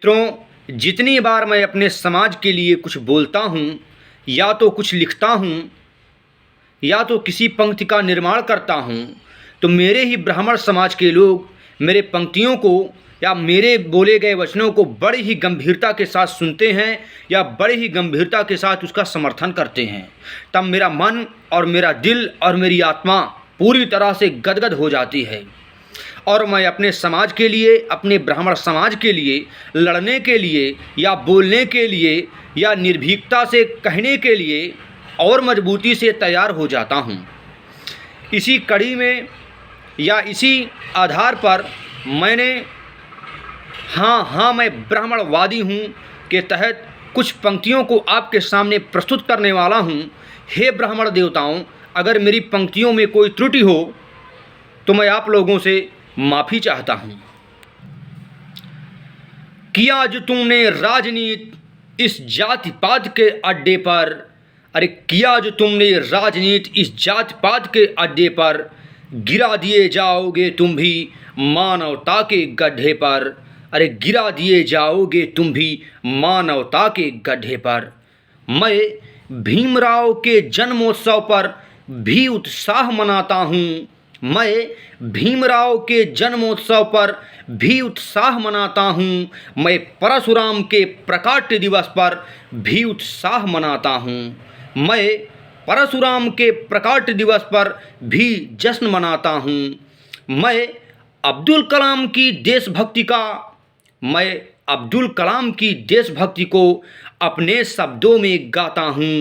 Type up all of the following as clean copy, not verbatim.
मित्रों, जितनी बार मैं अपने समाज के लिए कुछ बोलता हूँ या तो कुछ लिखता हूँ या तो किसी पंक्ति का निर्माण करता हूँ, तो मेरे ही ब्राह्मण समाज के लोग मेरे पंक्तियों को या मेरे बोले गए वचनों को बड़ी ही गंभीरता के साथ सुनते हैं या बड़ी ही गंभीरता के साथ उसका समर्थन करते हैं। तब मेरा मन और मेरा दिल और मेरी आत्मा पूरी तरह से गदगद हो जाती है और मैं अपने समाज के लिए, अपने ब्राह्मण समाज के लिए लड़ने के लिए या बोलने के लिए या निर्भीकता से कहने के लिए और मजबूती से तैयार हो जाता हूँ। इसी कड़ी में या इसी आधार पर मैंने मैं ब्राह्मणवादी हूँ के तहत कुछ पंक्तियों को आपके सामने प्रस्तुत करने वाला हूँ। हे ब्राह्मण देवताओं, अगर मेरी पंक्तियों में कोई त्रुटि हो तो मैं आप लोगों से माफ़ी चाहता हूँ। किया जो तुमने राजनीति इस जाति पात के अड्डे पर, किया जो तुमने राजनीति इस जाति पात के अड्डे पर, गिरा दिए जाओगे तुम भी मानवता के गड्ढे पर, गिरा दिए जाओगे तुम भी मानवता के गड्ढे पर। मैं भीमराव के जन्मोत्सव पर भी उत्साह मनाता हूँ। मैं भीमराव के जन्मोत्सव पर भी उत्साह मनाता हूँ। मैं परशुराम के प्रकाट्य दिवस पर भी उत्साह मनाता हूँ। मैं परशुराम के प्रकाट्य दिवस पर भी जश्न मनाता हूँ। मैं अब्दुल कलाम की देशभक्ति को अपने शब्दों में गाता हूँ।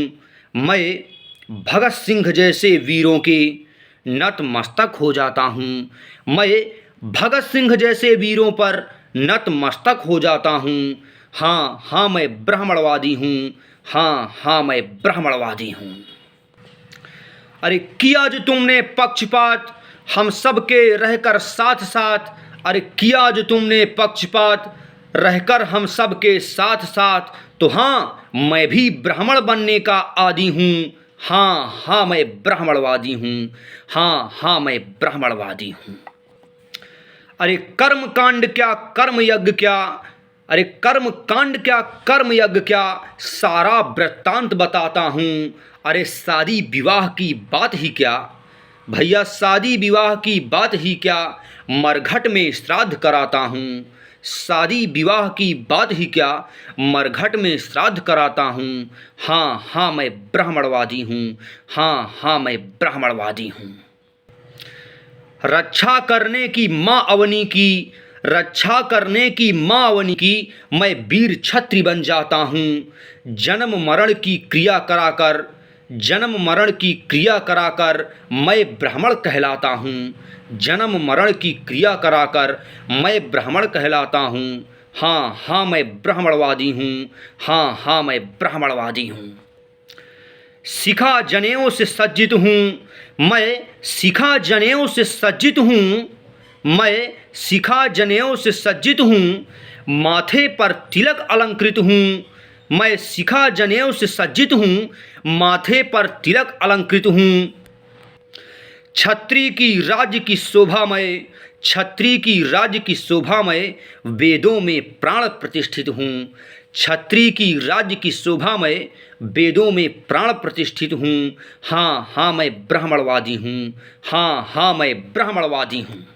मैं भगत सिंह जैसे वीरों के नतमस्तक हो जाता हूँ। मैं भगत सिंह जैसे वीरों पर नतमस्तक हो जाता हूँ। मैं ब्राह्मणवादी हूँ। मैं ब्राह्मणवादी हूँ। किया जो तुमने पक्षपात हम सब के रहकर साथ साथ, किया जो तुमने पक्षपात रहकर हम सब के साथ साथ, तो मैं भी ब्राह्मण बनने का आदी हूँ। मैं ब्राह्मणवादी हूँ। मैं ब्राह्मणवादी हूँ। कर्म कांड क्या कर्म यज्ञ क्या, कर्म कांड क्या कर्म यज्ञ क्या, सारा वृत्तांत बताता हूँ। शादी विवाह की बात ही क्या भैया, शादी विवाह की बात ही क्या, मरघट में श्राद्ध कराता हूँ। शादी विवाह की बात ही क्या, मरघट में श्राद्ध कराता हूँ। मैं ब्राह्मणवादी हूँ। मैं ब्राह्मणवादी हूँ। रक्षा करने की माँ अवनी की, रक्षा करने की माँ अवनी की, मैं वीर क्षत्रिय बन जाता हूँ। जन्म मरण की क्रिया कराकर, जन्म मरण की क्रिया कराकर मैं ब्राह्मण कहलाता हूँ। जन्म मरण की क्रिया कराकर मैं ब्राह्मण कहलाता हूँ। मैं ब्राह्मणवादी हूँ। मैं ब्राह्मणवादी हूँ। शिखा जनेऊ से सज्जित हूँ। मैं शिखा जनेऊ से सज्जित हूँ। मैं शिखा जनेऊ से सज्जित हूँ। माथे पर तिलक अलंकृत हूँ। मैं शिखा जनेऊ से सज्जित हूँ। माथे पर तिलक अलंकृत हूँ। क्षत्रिय की राज्य की शोभा में, क्षत्रिय की राज्य की शोभा में वेदों में प्राण प्रतिष्ठित हूँ। क्षत्रिय की राज्य की शोभा में वेदों में प्राण प्रतिष्ठित हूँ। मैं ब्राह्मणवादी हूँ। मैं ब्राह्मणवादी हूँ।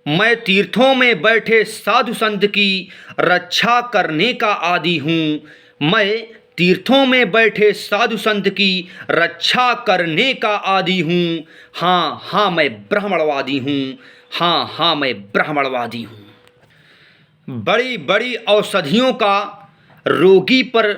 मैं तीर्थों में बैठे साधु संत की रक्षा करने का आदी हूँ। मैं तीर्थों में बैठे साधु संत की रक्षा करने का आदी हूँ। मैं ब्राह्मणवादी हूँ। मैं ब्राह्मणवादी हूँ। बड़ी बड़ी औषधियों का रोगी पर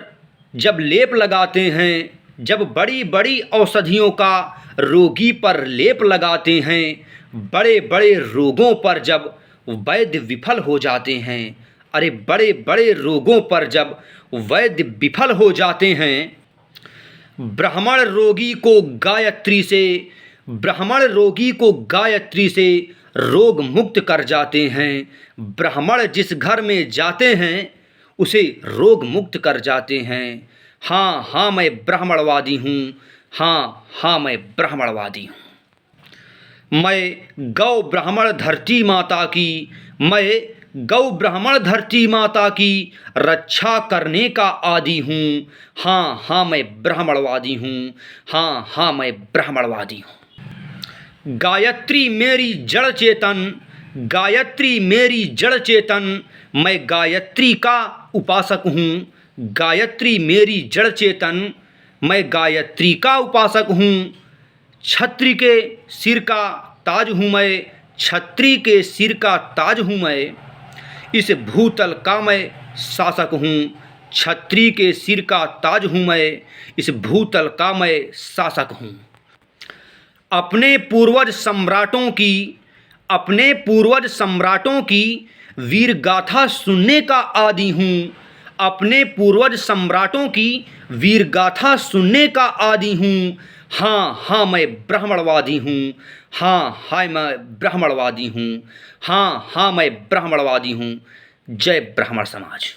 जब लेप लगाते हैं, जब बड़ी बड़ी औषधियों का रोगी पर लेप लगाते हैं, बड़े बड़े रोगों पर जब वैद्य विफल हो जाते हैं, बड़े बड़े रोगों पर जब वैद्य विफल हो जाते हैं, ब्राह्मण रोगी को गायत्री से, ब्राह्मण रोगी को गायत्री से रोग मुक्त कर जाते हैं। ब्राह्मण जिस घर में जाते हैं उसे रोग मुक्त कर जाते हैं। मैं ब्राह्मणवादी हूँ। मैं ब्राह्मणवादी हूँ। मैं गौ ब्राह्मण धरती माता की, मैं गौ ब्राह्मण धरती माता की रक्षा करने का आदी हूँ। हाँ हाँ मैं ब्राह्मणवादी हूँ। हाँ हाँ मैं ब्राह्मणवादी हूँ। गायत्री मेरी जड़ चेतन, गायत्री मेरी जड़ चेतन, मैं गायत्री का उपासक हूँ। गायत्री मेरी जड़ चेतन, मैं गायत्री का उपासक हूँ। छत्री के सिर का ताज हूँ मैं, छत्री के सिर का ताज हूँ मैं। इस भूतल का मैं शासक हूँ। छत्री के सिर का ताज हूँ मैं, इस भूतल का मैं शासक हूँ। अपने पूर्वज सम्राटों की वीर गाथा सुनने का आदी हूँ। अपने पूर्वज सम्राटों की वीर गाथा सुनने का आदी हूँ। हाँ हाँ मैं ब्राह्मणवादी हूँ। हाँ हाँ मैं ब्राह्मणवादी हूँ। हाँ हाँ मैं ब्राह्मणवादी हूँ। जय ब्राह्मण समाज।